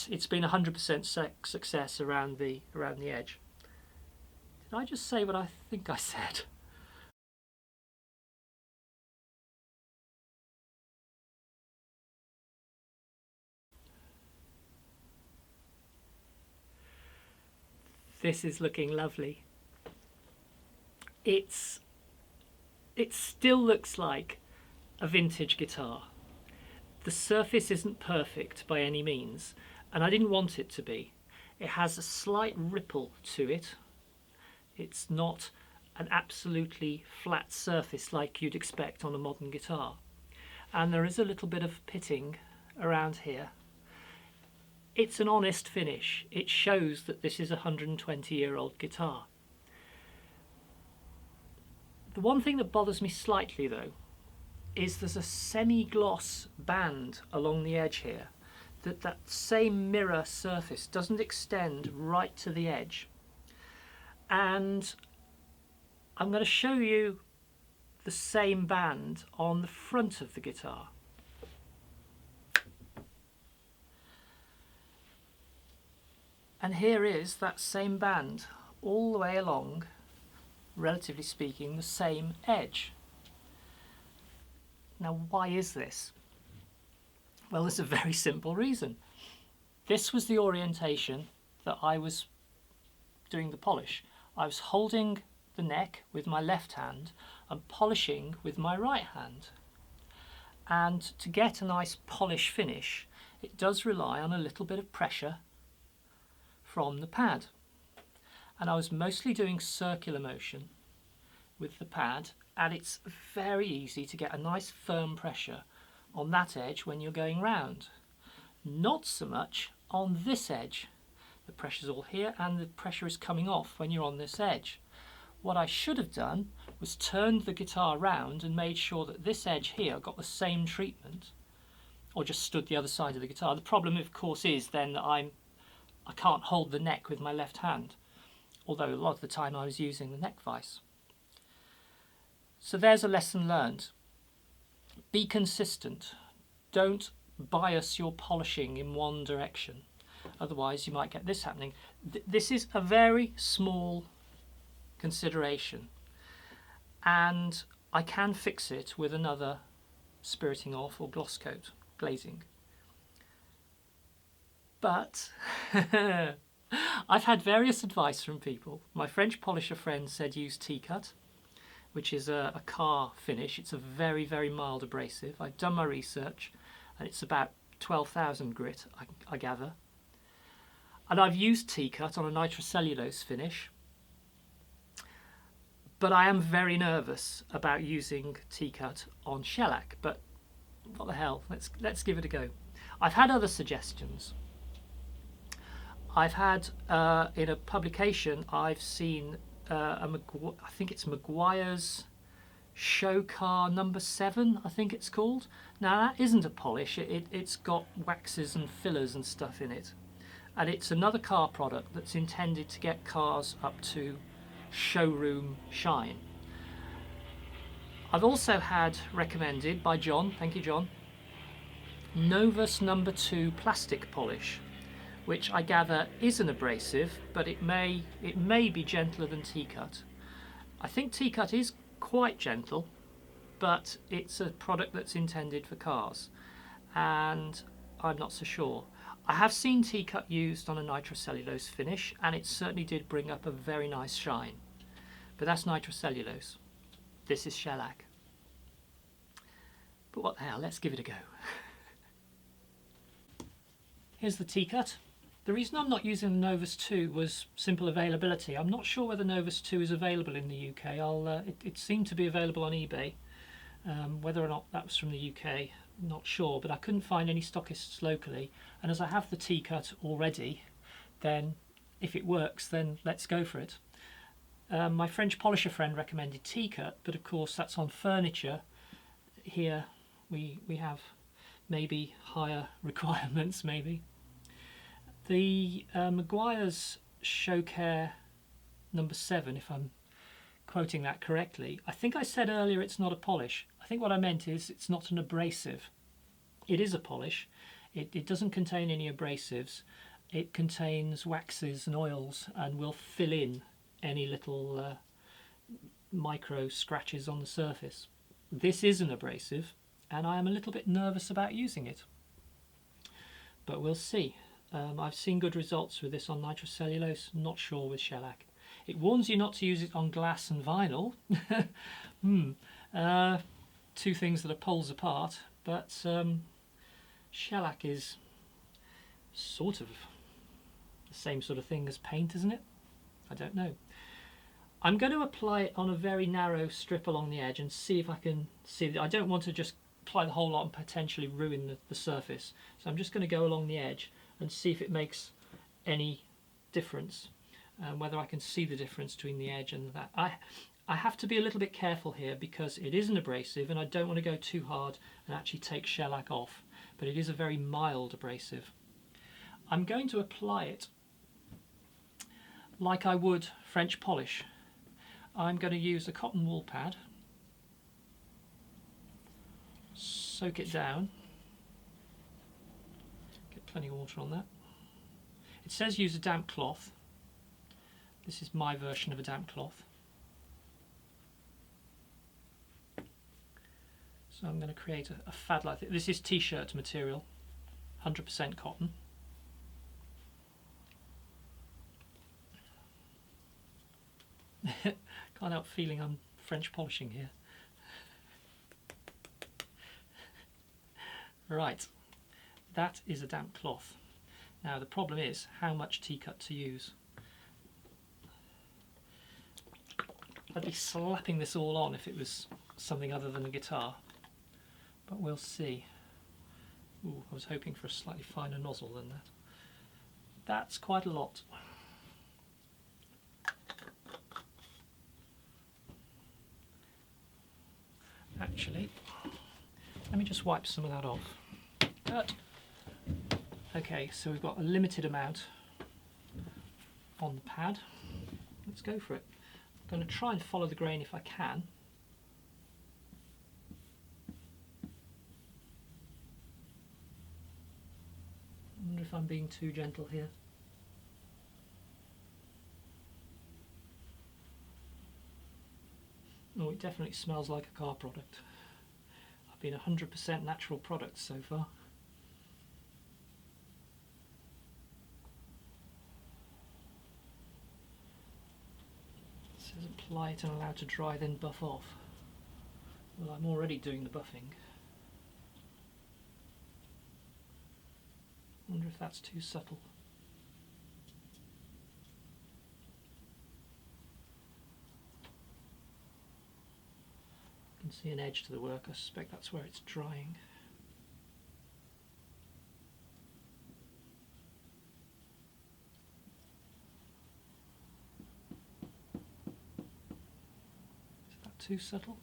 but it's been 100% success around the edge. Did I just say what I think I said? This is looking lovely. It still looks like a vintage guitar. The surface isn't perfect by any means, and I didn't want it to be. It has a slight ripple to it. It's not an absolutely flat surface like you'd expect on a modern guitar. And there is a little bit of pitting around here. It's an honest finish. It shows that this is a 120-year-old guitar. The one thing that bothers me slightly though is there's a semi-gloss band along the edge here. That same mirror surface doesn't extend right to the edge. And I'm going to show you the same band on the front of the guitar. And here is that same band all the way along, relatively speaking, the same edge. Now, why is this? Well, there's a very simple reason. This was the orientation that I was doing the polish. I was holding the neck with my left hand and polishing with my right hand. And to get a nice polish finish, it does rely on a little bit of pressure from the pad. And I was mostly doing circular motion with the pad, and it's very easy to get a nice firm pressure on that edge when you're going round. Not so much on this edge. The pressure's all here and the pressure is coming off when you're on this edge. What I should have done was turned the guitar round and made sure that this edge here got the same treatment, or just stood the other side of the guitar. The problem of course is then that I can't hold the neck with my left hand, although a lot of the time I was using the neck vise. So there's a lesson learned. Be consistent. Don't bias your polishing in one direction. Otherwise you might get this happening. This is a very small consideration, and I can fix it with another spiriting off or gloss coat, glazing. But I've had various advice from people. My French polisher friend said use T-cut, which is a car finish. It's a very, very mild abrasive. I've done my research and it's about 12,000 grit, I gather. And I've used T-cut on a nitrocellulose finish, but I am very nervous about using T-cut on shellac. But what the hell, let's give it a go. I've had other suggestions. I've had, in a publication, I've seen I think it's Maguire's Show Car number 7, I think it's called. Now that isn't a polish, it's got waxes and fillers and stuff in it. And it's another car product that's intended to get cars up to showroom shine. I've also had recommended by John, thank you John, Novus number 2 plastic polish, which I gather is an abrasive, but it may be gentler than T-cut. I think T-cut is quite gentle, but it's a product that's intended for cars, and I'm not so sure. I have seen T-cut used on a nitrocellulose finish, and it certainly did bring up a very nice shine. But that's nitrocellulose. This is shellac. But what the hell, let's give it a go. Here's the T-cut. The reason I'm not using the Novus 2 was simple availability. I'm not sure whether Novus 2 is available in the UK. It seemed to be available on eBay. Whether or not that was from the UK, I'm not sure, but I couldn't find any stockists locally. And as I have the T-cut already, then if it works, then let's go for it. My French polisher friend recommended T-cut, but of course that's on furniture. Here we have maybe higher requirements, maybe. The Maguire's Show Care number 7, if I'm quoting that correctly, I think I said earlier it's not a polish. I think what I meant is it's not an abrasive. It is a polish. It doesn't contain any abrasives. It contains waxes and oils and will fill in any little micro scratches on the surface. This is an abrasive and I am a little bit nervous about using it, but we'll see. I've seen good results with this on nitrocellulose, not sure with shellac. It warns you not to use it on glass and vinyl. Two things that are poles apart, but shellac is sort of the same sort of thing as paint, isn't it? I don't know. I'm going to apply it on a very narrow strip along the edge and see if I can see it. I don't want to just apply the whole lot and potentially ruin the surface. So I'm just going to go along the edge and see if it makes any difference, whether I can see the difference between the edge and that. I have to be a little bit careful here because it is an abrasive and I don't want to go too hard and actually take shellac off, but it is a very mild abrasive. I'm going to apply it like I would French polish. I'm going to use a cotton wool pad, soak it down, get plenty of water on that. It says use a damp cloth. This is my version of a damp cloth. So I'm going to create a fad like this. This is t-shirt material, 100% cotton. Can't help feeling I'm French polishing here. Right, that is a damp cloth. Now the problem is how much T-cut to use. I'd be slapping this all on if it was something other than a guitar, but we'll see. Ooh, I was hoping for a slightly finer nozzle than that. That's quite a lot. Actually, let me just wipe some of that off. Okay, so we've got a limited amount on the pad. Let's go for it. I'm going to try and follow the grain if I can. I wonder if I'm being too gentle here. Oh, it definitely smells like a car product. I've been 100% natural products so far. It says apply it and allow to dry, then buff off. Well, I'm already doing the buffing. I wonder if that's too subtle. I can see an edge to the work. I suspect that's where it's drying. Is that too subtle?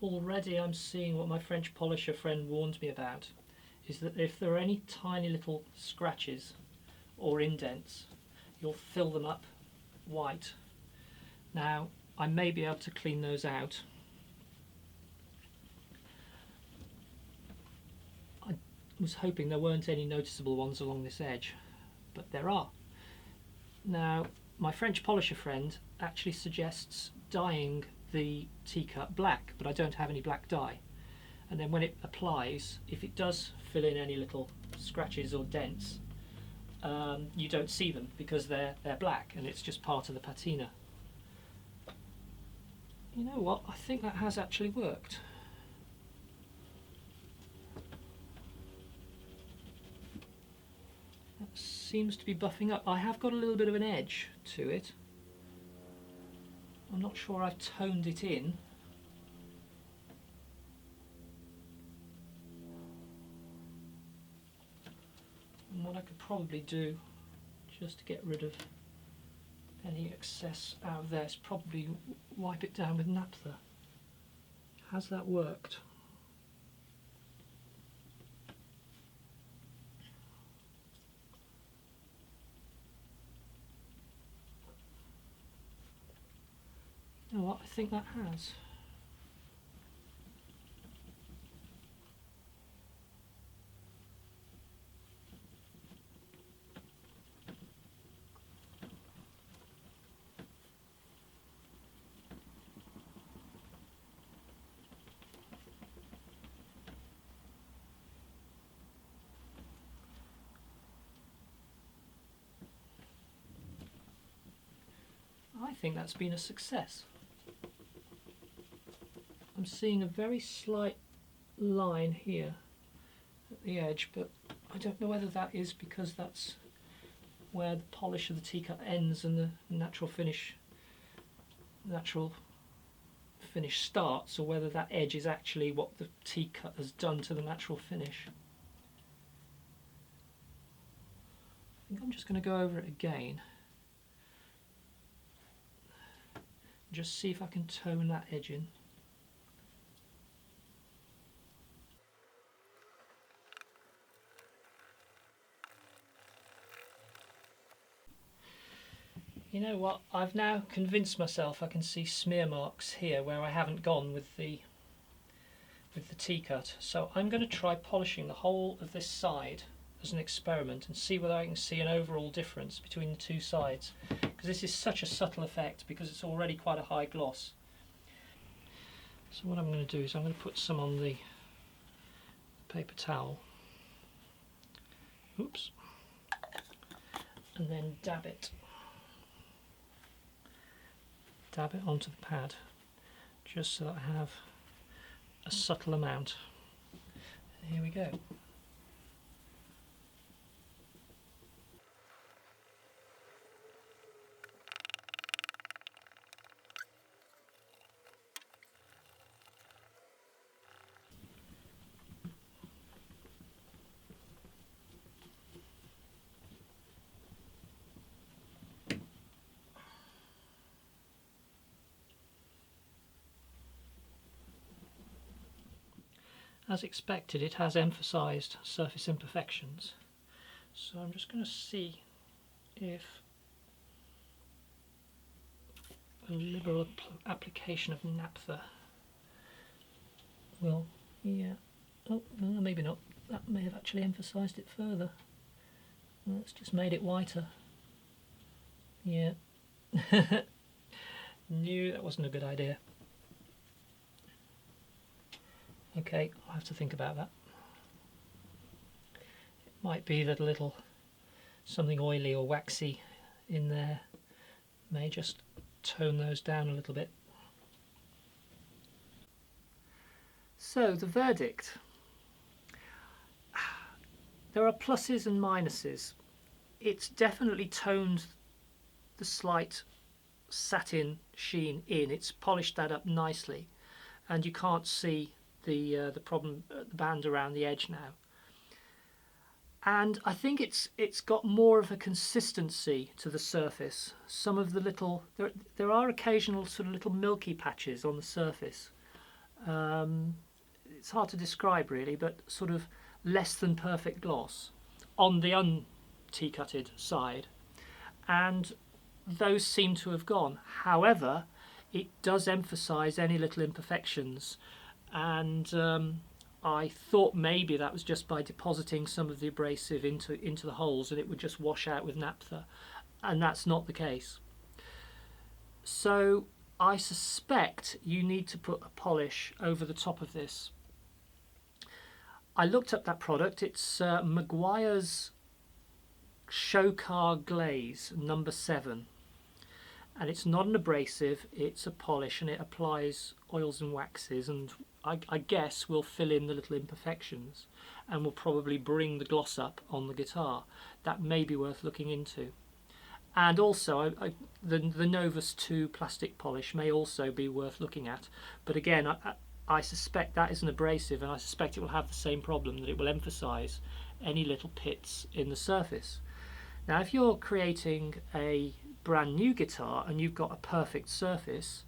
Already I'm seeing what my French polisher friend warned me about, is that if there are any tiny little scratches or indents, you'll fill them up white. Now, I may be able to clean those out. I was hoping there weren't any noticeable ones along this edge, but there are. Now, my French polisher friend actually suggests dyeing the T-cut black, but I don't have any black dye. And then when it applies, if it does fill in any little scratches or dents, you don't see them because they're black and it's just part of the patina. You know what? I think that has actually worked. That seems to be buffing up. I have got a little bit of an edge to it. I'm not sure I've toned it in. And what I could probably do, just to get rid of any excess out of there, is probably wipe it down with naphtha. Has that worked? You know what, I think that has. I think that's been a success. I'm seeing a very slight line here at the edge, but I don't know whether that is because that's where the polish of the teacup ends and the natural finish starts, or whether that edge is actually what the teacup has done to the natural finish. I think I'm just going to go over it again. Just see if I can tone that edge in. You know what, I've now convinced myself I can see smear marks here where I haven't gone with the T-cut. So I'm going to try polishing the whole of this side as an experiment and see whether I can see an overall difference between the two sides, because this is such a subtle effect because it's already quite a high gloss. So what I'm going to do is I'm going to put some on the paper towel, oops, and then dab it onto the pad, just so that I have a subtle amount. And here we go. As expected, it has emphasised surface imperfections, so I'm just going to see if a liberal application of naphtha will, yeah, oh no, maybe not, that may have actually emphasised it further. Well, it's just made it whiter. Yeah, knew that wasn't a good idea. Okay, I'll have to think about that. It might be that a little something oily or waxy in there may just tone those down a little bit. So the verdict. There are pluses and minuses. It's definitely toned the slight satin sheen in. It's polished that up nicely, and you can't see the problem, the band around the edge now. And I think it's got more of a consistency to the surface. Some of the little, there are occasional sort of little milky patches on the surface. It's hard to describe really, but sort of less than perfect gloss on the un-tea-cutted side, and those seem to have gone. However, it does emphasise any little imperfections, and I thought maybe that was just by depositing some of the abrasive into the holes and it would just wash out with naphtha, and that's not the case. So I suspect you need to put a polish over the top of this. I looked up that product. It's Maguire's Show Car Glaze number 7, and it's not an abrasive, it's a polish, and it applies oils and waxes, and I guess will fill in the little imperfections and will probably bring the gloss up on the guitar. That may be worth looking into. And also the Novus 2 plastic polish may also be worth looking at, but again I suspect that is an abrasive, and I suspect it will have the same problem, that it will emphasise any little pits in the surface. Now if you're creating a brand new guitar and you've got a perfect surface,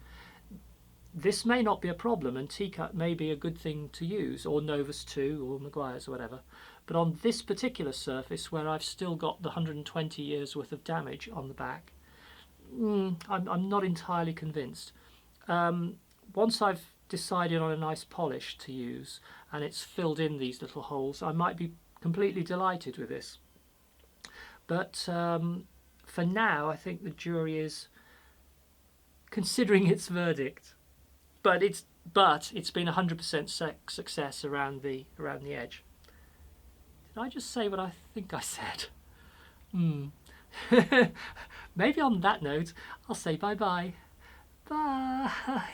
this may not be a problem, and T-cut may be a good thing to use, or Novus 2 or Maguire's or whatever. But on this particular surface, where I've still got the 120 years worth of damage on the back, I'm not entirely convinced. once I've decided on a nice polish to use and it's filled in these little holes, I might be completely delighted with this. But for now, I think the jury is considering its verdict. But it's been 100% success around the edge. Did I just say what I think I said? Maybe on that note, I'll say bye-bye. Bye.